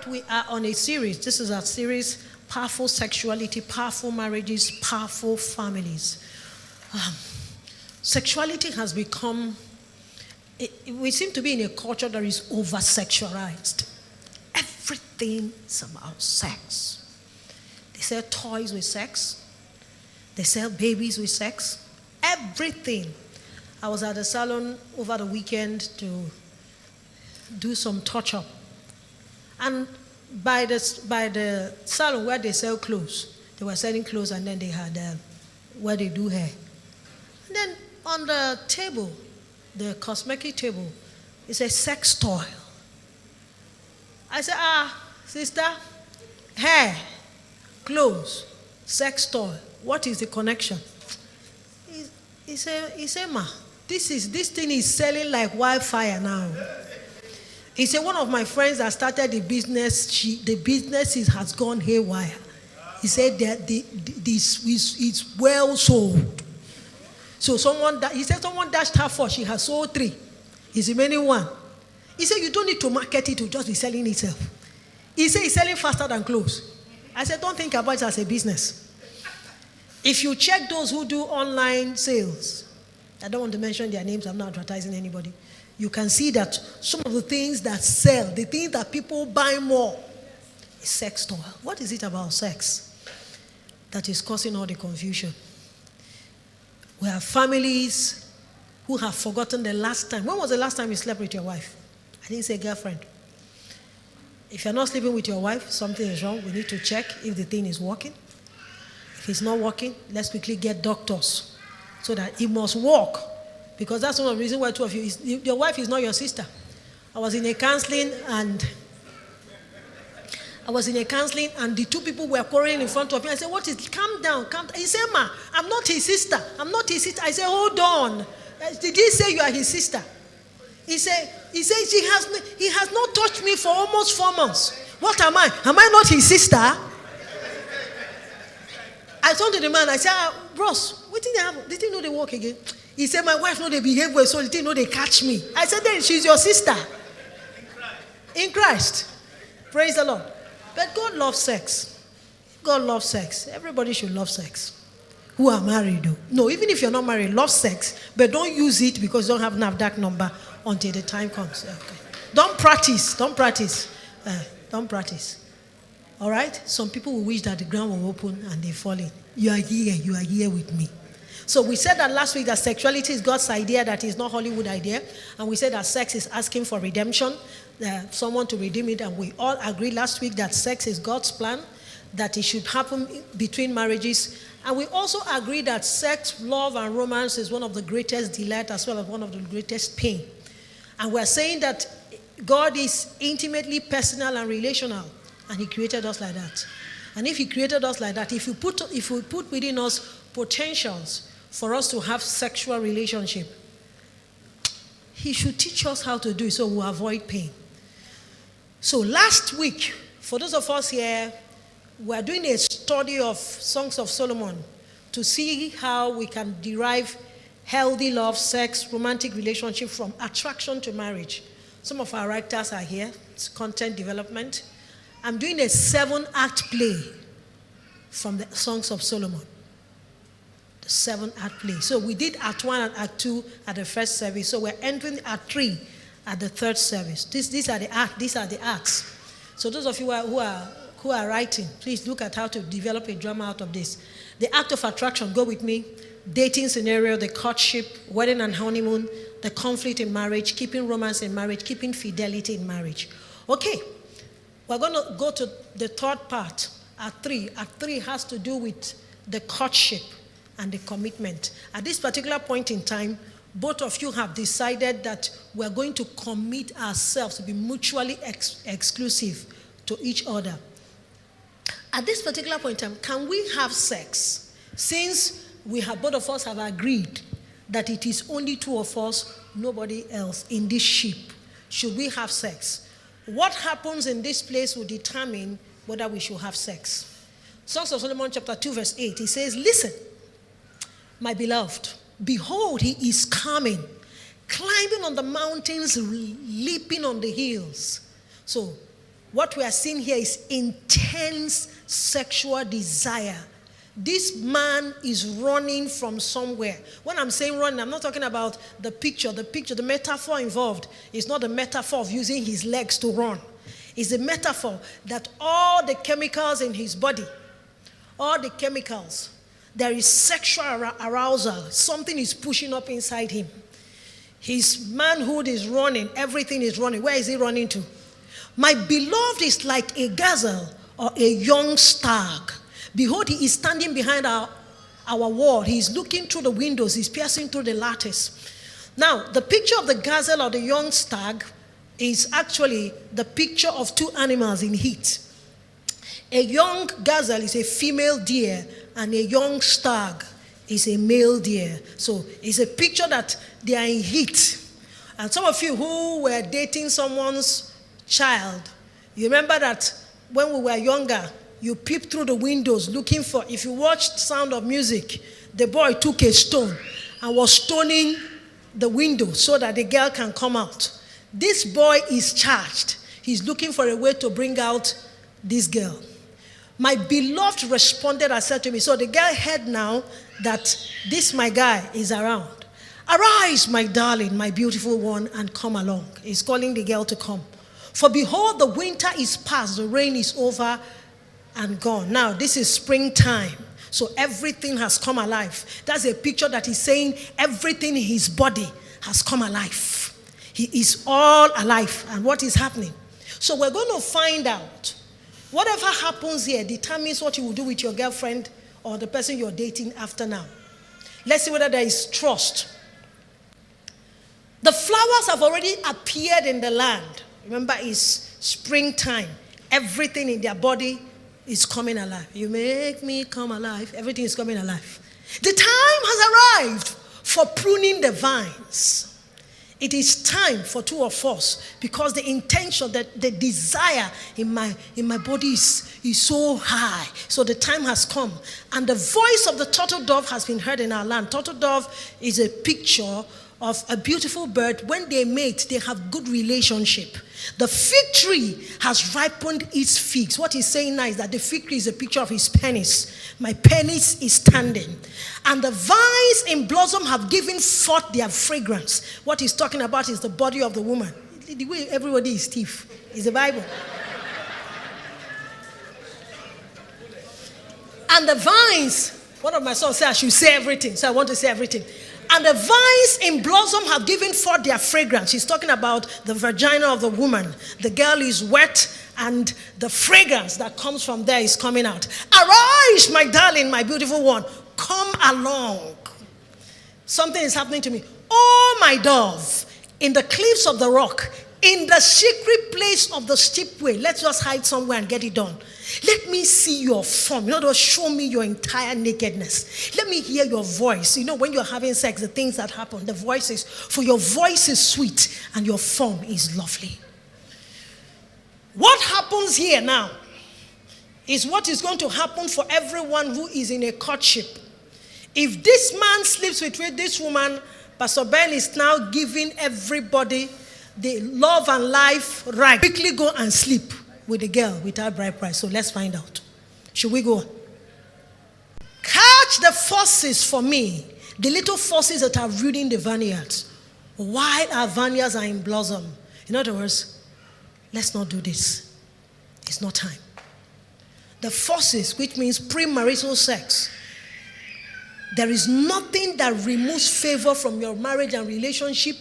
we are on a series. This is our series, Powerful Sexuality, Powerful Marriages, Powerful Families. Sexuality has become, we seem to be in a culture that is over-sexualized. Everything is about sex. They sell toys with sex. They sell babies with sex. Everything. I was at the salon over the weekend to do some touch-up. And by the salon where they sell clothes, they were selling clothes, and then they had where they do hair. And then on the table, the cosmetic table, it says sex toy. I said, sister, hair, clothes, sex toy. What is the connection? He said, ma, this thing is selling like wildfire now. He said, one of my friends that started the business, the business has gone haywire. He said that it's well sold. So he said someone dashed her 4, she has sold 3. He's remaining 1. He said, you don't need to market it to just be selling itself. He said, it's selling faster than clothes. I said, don't think about it as a business. If you check those who do online sales, I don't want to mention their names, I'm not advertising anybody. You can see that some of the things that sell, the things that people buy more, is sex toy. What is it about sex that is causing all the confusion? We have families who have forgotten the last time. When was the last time you slept with your wife? I didn't say girlfriend. If you're not sleeping with your wife, something is wrong. We need to check if the thing is working. If it's not working, let's quickly get doctors so that it must work. Because that's one of the reasons why 2 of you, your wife is not your sister. I was in a counseling and the 2 people were quarreling in front of me. I said, what is, calm down. He said, ma, I'm not his sister. I said, hold on. Did he say you are his sister? He said, he has not touched me for almost 4 months. What am I? Am I not his sister? I turned to the man, I said, bros, what did they happen? Did you know they walk again? He said, my wife know they behave well, so they didn't know they catch me. I said, then she's your sister. In Christ. Praise the Lord. But God loves sex. God loves sex. Everybody should love sex. Who are married though? No, even if you're not married, love sex. But don't use it because you don't have NAFDAC number until the time comes. Okay. Don't practice. Don't practice. All right? Some people will wish that the ground will open and they fall in. You are here with me. So we said that last week that sexuality is God's idea, that is not Hollywood idea. And we said that sex is asking for redemption, someone to redeem it. And we all agreed last week that sex is God's plan, that it should happen between marriages. And we also agreed that sex, love, and romance is one of the greatest delight as well as one of the greatest pain. And we're saying that God is intimately personal and relational, and he created us like that. And if he created us like that, if we put within us potentials for us to have sexual relationship, he should teach us how to do it so we'll avoid pain. So last week, for those of us here, we're doing a study of Songs of Solomon to see how we can derive healthy love, sex, romantic relationship from attraction to marriage. Some of our writers are here. It's content development. I'm doing a 7-act play from the Songs of Solomon. The 7-act play. So we did Act 1 and Act 2 at the first service. So we're entering Act 3 at the third service. These are the acts. So those of you who are writing, please look at how to develop a drama out of this. The act of attraction, go with me. Dating scenario, the courtship, wedding and honeymoon, the conflict in marriage, keeping romance in marriage, keeping fidelity in marriage. Okay, we're going to go to the third part, Act 3. Act 3 has to do with the courtship and the commitment. At this particular point in time, both of you have decided that we're going to commit ourselves to be mutually exclusive to each other. At this particular point in time, can we have sex? Since both of us have agreed that it is only 2 of us, nobody else in this ship. Should we have sex? What happens in this place will determine whether we should have sex. Songs of Solomon chapter 2 verse 8, he says, listen, my beloved, behold, he is coming, climbing on the mountains, leaping on the hills. So What we are seeing here is intense sexual desire. This man is running from somewhere. When I'm saying running, I'm not talking about the picture. The metaphor involved is not a metaphor of using his legs to run. It's a metaphor that all the chemicals in his body, there is sexual arousal. Something is pushing up inside him. His manhood is running. Everything is running. Where is he running to? My beloved is like a gazelle or a young stag. Behold, he is standing behind our wall. He is looking through the windows. He's piercing through the lattice. Now, the picture of the gazelle or the young stag is actually the picture of two animals in heat. A young gazelle is a female deer, and a young stag is a male deer. So it's a picture that they are in heat. And some of you who were dating someone's child, you remember that when we were younger, you peeped through the windows looking for, if you watched Sound of Music, the boy took a stone and was stoning the window so that the girl can come out. This boy is charged. He's looking for a way to bring out this girl. My beloved responded and said to me, so the girl heard now that this my guy is around. Arise, my darling, my beautiful one, and come along. He's calling the girl to come. For behold, the winter is past, the rain is over and gone. Now, this is springtime. So everything has come alive. That's a picture that is saying everything in his body has come alive. He is all alive. And what is happening? So we're going to find out. Whatever happens here determines what you will do with your girlfriend or the person you're dating after now. Let's see whether there is trust. The flowers have already appeared in the land. Remember, it's springtime. Everything in their body is coming alive. You make me come alive. Everything is coming alive. The time has arrived for pruning the vines. It is time for two of us, because the intention, that the desire in my body is so high. So the time has come. And the voice of the turtle dove has been heard in our land. Turtle dove is a picture of a beautiful bird. When they mate, they have good relationship. The fig tree has ripened its figs. What he's saying now is that the fig tree is a picture of his penis. My penis is standing. And the vines in blossom have given forth their fragrance. What he's talking about is the body of the woman. The way everybody is stiff is the Bible. And the vines, one of my sons said I should say everything, so I want to say everything. And the vines in blossom have given forth their fragrance. He's talking about the vagina of the woman. The girl is wet, and the fragrance that comes from there is coming out. Arise, my darling, my beautiful one. Come along. Something is happening to me. Oh, my dove, in the cliffs of the rock, in the secret place of the steep way. Let's just hide somewhere and get it done. Let me see your form. In other words, show me your entire nakedness. Let me hear your voice. You know, when you're having sex, the things that happen, the voices. For your voice is sweet and your form is lovely. What happens here now is what is going to happen for everyone who is in a courtship. If this man sleeps with this woman, Pastor Ben is now giving everybody the love and life right. Quickly go and sleep with the girl without bride price. So let's find out. Should we go? Catch the foxes for me, the little foxes that are rooting the vineyards, while our vineyards are in blossom. In other words, let's not do this. It's not time. The foxes, which means premarital sex. There is nothing that removes favor from your marriage and relationship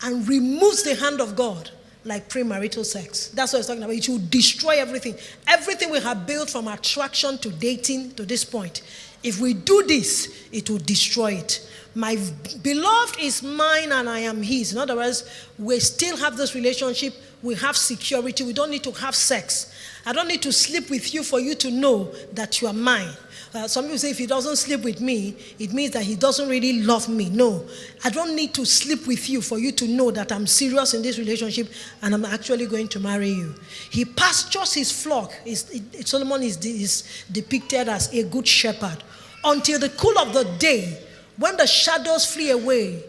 and removes the hand of God like premarital sex. That's what it's talking about. It will destroy everything. Everything we have built from attraction to dating to this point. If we do this, it will destroy it. My beloved is mine and I am his. In other words, we still have this relationship. We have security. We don't need to have sex. I don't need to sleep with you for you to know that you are mine. Some people say if he doesn't sleep with me, it means that he doesn't really love me. No, I don't need to sleep with you for you to know that I'm serious in this relationship and I'm actually going to marry you. He pastures his flock. Solomon is depicted as a good shepherd. Until the cool of the day, when the shadows flee away,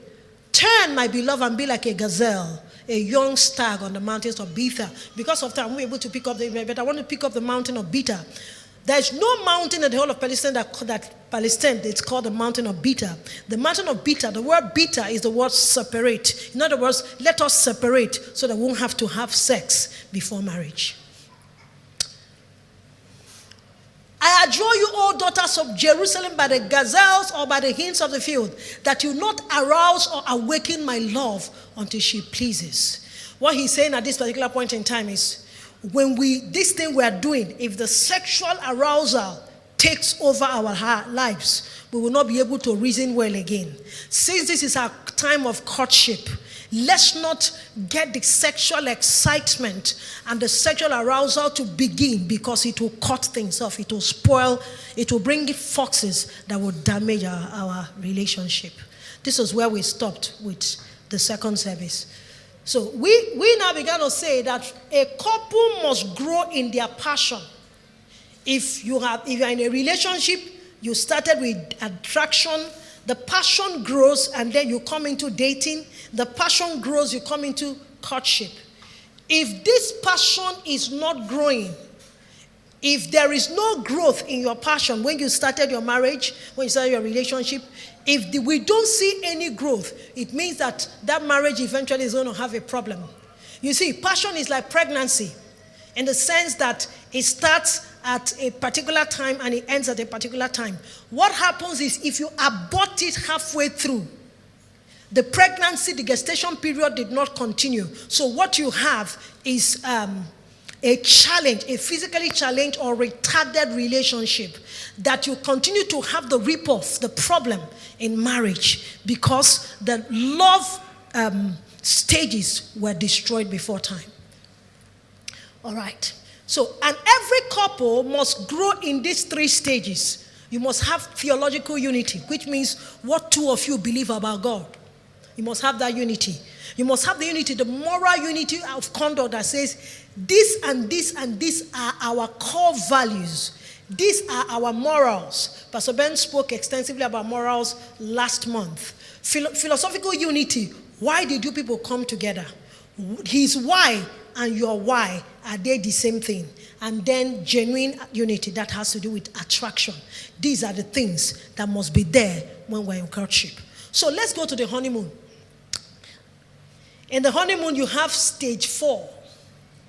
turn, my beloved, and be like a gazelle, a young stag on the mountains of Bether. Because of time, I'm able to pick up but I want to pick up the mountain of Bether. There's no mountain in the whole of Palestine that Palestine, it's called the mountain of Bether. The mountain of Bether, the word Bether is the word separate. In other words, let us separate so that we won't have to have sex before marriage. I adjure you, all daughters of Jerusalem, by the gazelles or by the hinds of the field, that you not arouse or awaken my love until she pleases. What he's saying at this particular point in time is, when this thing we are doing, if the sexual arousal takes over our lives, we will not be able to reason well again. Since this is our time of courtship, let's not get the sexual excitement and the sexual arousal to begin, because it will cut things off. It will spoil, it will bring foxes that will damage our relationship. This is where we stopped with the second service. So we now began to say that a couple must grow in their passion. If you're in a relationship, you started with attraction, the passion grows, and then you come into dating. The passion grows, you come into courtship. If this passion is not growing, if there is no growth in your passion when you started your marriage, when you started your relationship, if we don't see any growth, it means that marriage eventually is going to have a problem. You see, passion is like pregnancy in the sense that it starts at a particular time and it ends at a particular time. What happens is, if you abort it halfway through, the pregnancy, the gestation period did not continue. So what you have is a challenge, a physically challenged or retarded relationship, that you continue to have the rip-off, the problem in marriage, because the love stages were destroyed before time. All right. So, and every couple must grow in these three stages. You must have theological unity, which means what two of you believe about God. You must have that unity. You must have the unity, the moral unity of conduct that says, this and this and this are our core values. These are our morals. Pastor Ben spoke extensively about morals last month. Philosophical unity. Why did you people come together? His why and your why, are they the same thing? And then genuine unity that has to do with attraction. These are the things that must be there when we're in courtship. So let's go to the honeymoon. In the honeymoon, you have stage 4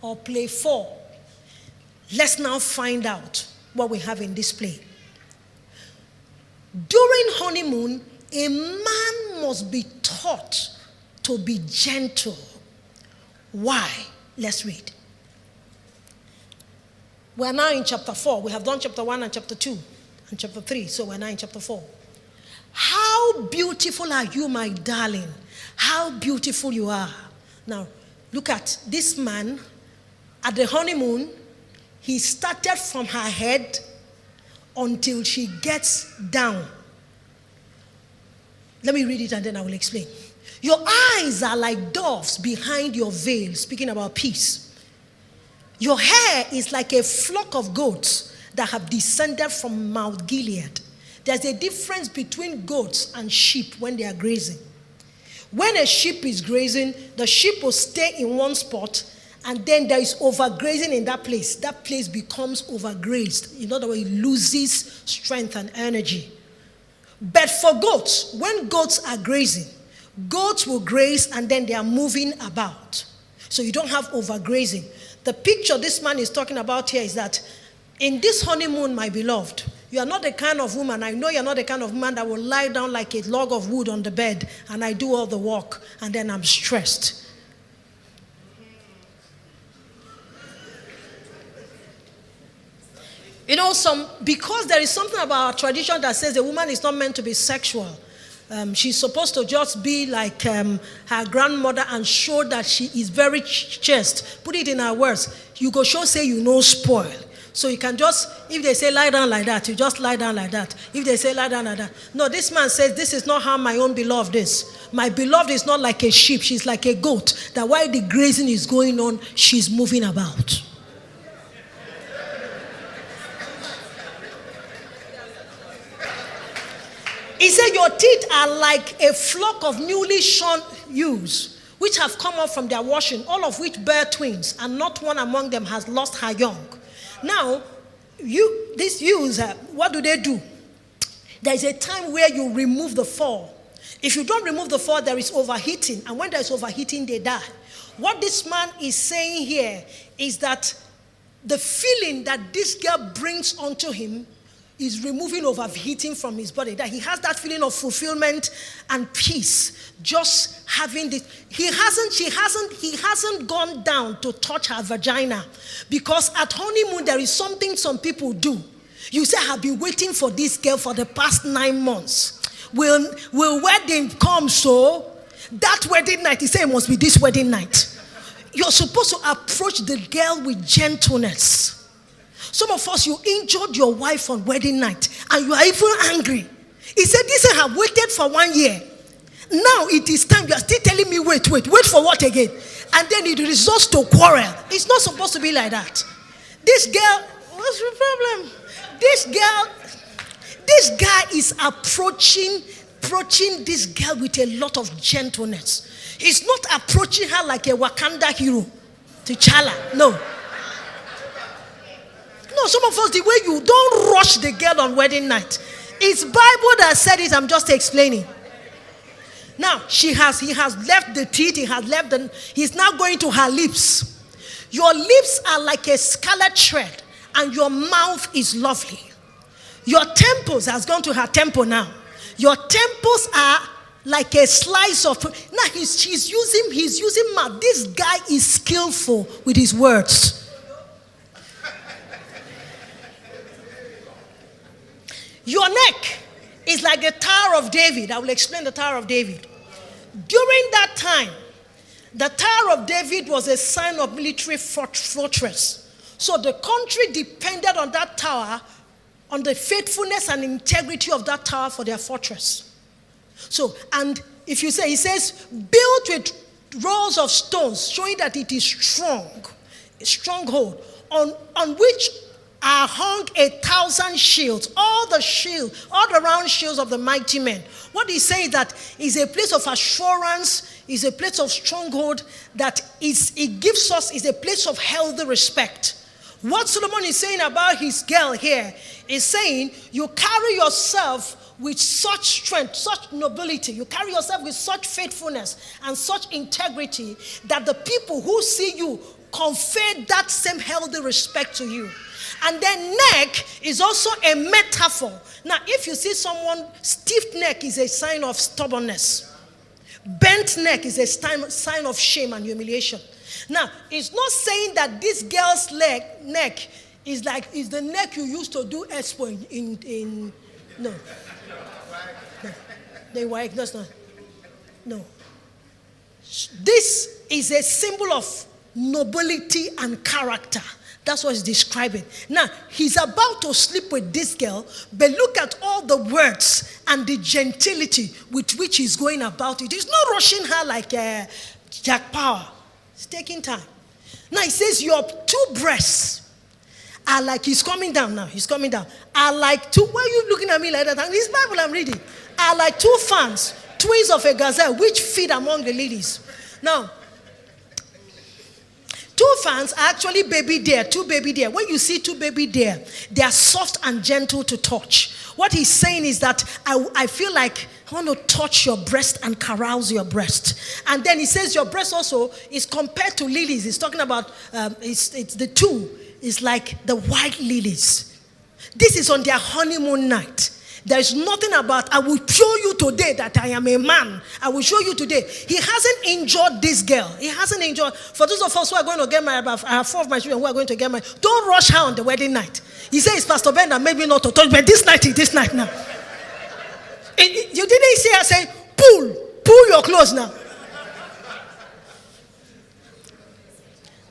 or play 4. Let's now find out what we have in this play. During honeymoon, a man must be taught to be gentle. Why? Let's read. We're now in chapter 4. We have done chapter 1 and chapter 2 and chapter 3. So we're now in chapter 4. How beautiful are you, my darling? How beautiful you are. Now, look at this man. At the honeymoon, he started from her head until she gets down. Let me read it and then I will explain. Your eyes are like doves behind your veil, speaking about peace. Your hair is like a flock of goats that have descended from Mount Gilead. There's a difference between goats and sheep when they are grazing. When a sheep is grazing, the sheep will stay in one spot, and then there is overgrazing in that place. That place becomes overgrazed. In other words, it loses strength and energy. But for goats, when goats are grazing, goats will graze and then they are moving about. So you don't have overgrazing. The picture this man is talking about here is that in this honeymoon, my beloved, you are not the kind of woman, I know you're not the kind of man that will lie down like a log of wood on the bed and I do all the work and then I'm stressed. You know, because there is something about our tradition that says a woman is not meant to be sexual. She's supposed to just be like her grandmother and show that she is very chaste. Put it in her words. You go show say you know spoil. So you can just, if they say lie down like that, you just lie down like that. If they say lie down like that. No, this man says this is not how my own beloved is. My beloved is not like a sheep. She's like a goat. That while the grazing is going on, she's moving about. He said your teeth are like a flock of newly shorn ewes, which have come up from their washing, all of which bear twins, and not one among them has lost her young. Now, these ewes, what do? There is a time where you remove the fall. If you don't remove the fall, there is overheating. And when there is overheating, they die. What this man is saying here is that the feeling that this girl brings onto him is removing overheating from his body. That he has that feeling of fulfillment and peace. Just having this. He hasn't gone down to touch her vagina. Because at honeymoon, there is something some people do. You say, I have been waiting for this girl for the past 9 months. Will wedding come so? That wedding night, he said it must be this wedding night. You're supposed to approach the girl with gentleness. Some of us, you injured your wife on wedding night and you are even angry. He said, this I have waited for 1 year. Now it is time. You are still telling me, wait for what again? And then it results to quarrel. It's not supposed to be like that. This girl, what's the problem? This guy is approaching this girl with a lot of gentleness. He's not approaching her like a Wakanda hero, T'Challa. No, some of us, the way you don't rush the girl on wedding night. It's Bible that said it, I'm just explaining. Now, he has left the teeth, he's now going to her lips. Your lips are like a scarlet thread, and your mouth is lovely. Your temples has gone to her temple now. Your temples are like a slice of. Now he's using mouth. This guy is skillful with his words. Your neck is like the Tower of David. I will explain the Tower of David. During that time, the Tower of David was a sign of military fortress. So the country depended on that tower, on the faithfulness and integrity of that tower for their fortress. So, and if you say, he says, built with rows of stones, showing that it is strong, a stronghold, on which are hung 1,000 shields, all the round shields of the mighty men. What he's saying that is a place of assurance, is a place of stronghold, that it gives us, is a place of healthy respect. What Solomon is saying about his girl here is saying, you carry yourself with such strength, such nobility, you carry yourself with such faithfulness and such integrity that the people who see you confer that same healthy respect to you. And then neck is also a metaphor. Now, if you see someone, stiff neck is a sign of stubbornness. Bent neck is a sign of shame and humiliation. Now, it's not saying that this girl's neck is the neck you used to do expo in no. That's not. No. This is a symbol of nobility and character. That's what he's describing. Now, he's about to sleep with this girl, but look at all the words and the gentility with which he's going about it. He's not rushing her like Jack Power. It's taking time. Now, he says, your 2 breasts are like, he's coming down now, are like 2, why are you looking at me like that? And this Bible I'm reading, are like 2 fawns, twins of a gazelle, which feed among the lilies. Now, 2 fawns are actually baby deer, 2 baby deer. When you see 2 baby deer, they are soft and gentle to touch. What he's saying is that I feel like I want to touch your breast and carouse your breast. And then he says your breast also is compared to lilies. He's talking about, it's the 2 is like the white lilies. This is on their honeymoon night. There is nothing about, I will show you today that I am a man. I will show you today. He hasn't injured this girl. He hasn't injured. For those of us who are going to get married, I have 4 of my children who are going to get married. Don't rush her on the wedding night. He says, Pastor Ben that made me not to touch, but this night is this night now. You didn't see her say, pull your clothes now.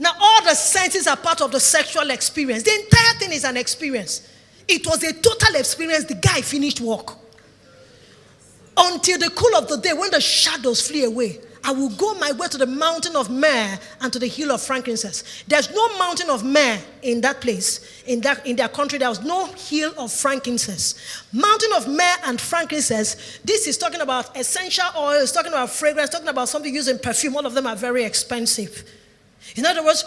Now all the senses are part of the sexual experience. The entire thing is an experience. It was a total experience. The guy finished work. Until the cool of the day when the shadows flee away I will go my way to the mountain of myrrh and to the hill of frankincense. There's no mountain of myrrh in that place. In their country, there was no hill of frankincense. Mountain of myrrh and frankincense, this is talking about essential oil, it's talking about fragrance, talking about something used in perfume. All of them are very expensive. In other words,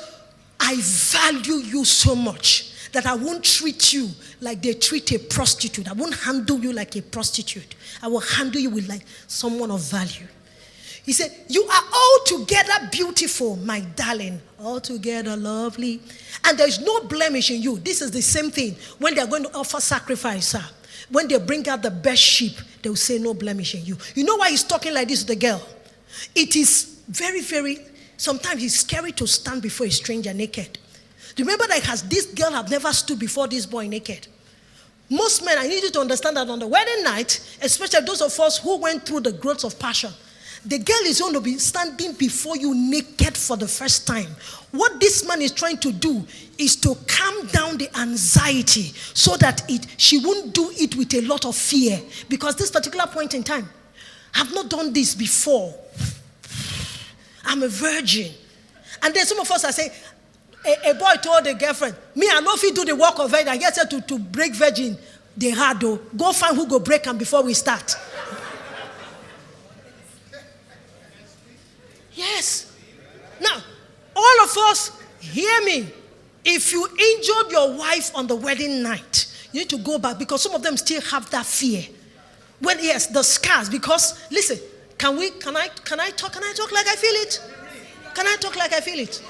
I value you so much that I won't treat you like they treat a prostitute. I won't handle you like a prostitute. I will handle you with like someone of value. He said, you are altogether beautiful, my darling, altogether lovely. And there's no blemish in you. This is the same thing when they're going to offer sacrifice. When they bring out the best sheep, they will say no blemish in you. You know why he's talking like this to the girl? It is very, very, sometimes it's scary to stand before a stranger naked. Remember that this girl had never stood before this boy naked. Most men, I need you to understand that on the wedding night, especially those of us who went through the growths of passion, the girl is going to be standing before you naked for the first time. What this man is trying to do is to calm down the anxiety so that she won't do it with a lot of fear. Because this particular point in time, I've not done this before. I'm a virgin. And then some of us are saying, a boy told a girlfriend, me, I know if you do the work of virgin, I get her to break virgin. They hard though. Go find who go break them before we start. Yes. Now, all of us, hear me. If you injured your wife on the wedding night, you need to go back because some of them still have that fear. Well, yes, the scars. Because listen, can I talk like I feel it? Can I talk like I feel it?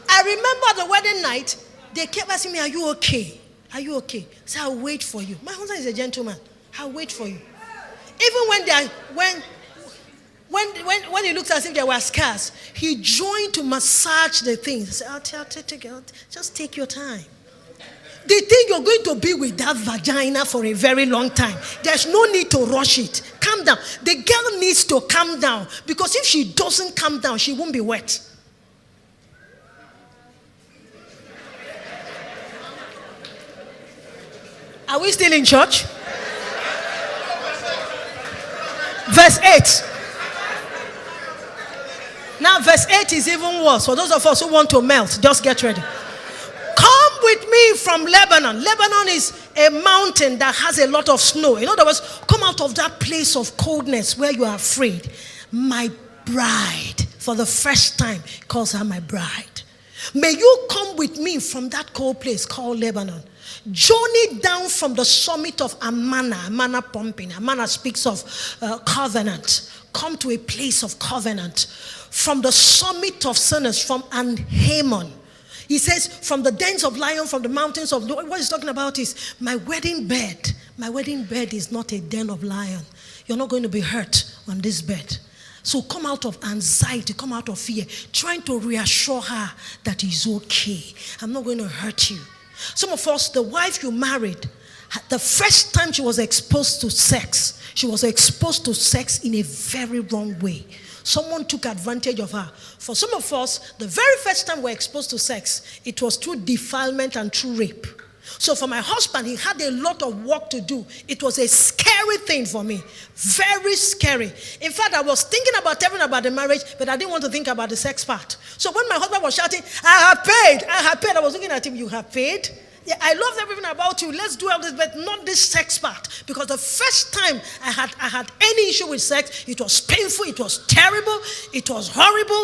I remember the wedding night, they kept asking me, are you okay? Are you okay? So I'll wait for you. My husband is a gentleman. I'll wait for you. Even when he looked as if there were scars, he joined to massage the things. He said, I'll just take your time. They think you're going to be with that vagina for a very long time. There's no need to rush it. Calm down. The girl needs to calm down because if she doesn't calm down, she won't be wet. Are we still in church? Verse 8. Now verse 8 is even worse. For those of us who want to melt, just get ready. Come with me from Lebanon. Lebanon is a mountain that has a lot of snow. In other words, come out of that place of coldness where you are afraid. My bride, for the first time, calls her my bride. May you come with me from that cold place called Lebanon. Journey down from the summit of Amana pumping. Amana speaks of covenant. Come to a place of covenant. From the summit of sinners, from Anhamon. He says, from the dens of lion, from the mountains of... What he's talking about is my wedding bed. My wedding bed is not a den of lion. You're not going to be hurt on this bed. So come out of anxiety, come out of fear, trying to reassure her that it's okay. I'm not going to hurt you. Some of us, the wife you married, the first time she was exposed to sex, she was exposed to sex in a very wrong way. Someone took advantage of her. For some of us, the very first time we were exposed to sex, it was through defilement and through rape. So for my husband, he had a lot of work to do. It was a scary thing for me. Very scary. In fact, I was thinking about telling about the marriage, but I didn't want to think about the sex part. So when my husband was shouting, I have paid, I was looking at him, you have paid? Yeah, I love everything about you. Let's do all this, but not this sex part. Because the first time I had any issue with sex, it was painful, it was terrible, it was horrible.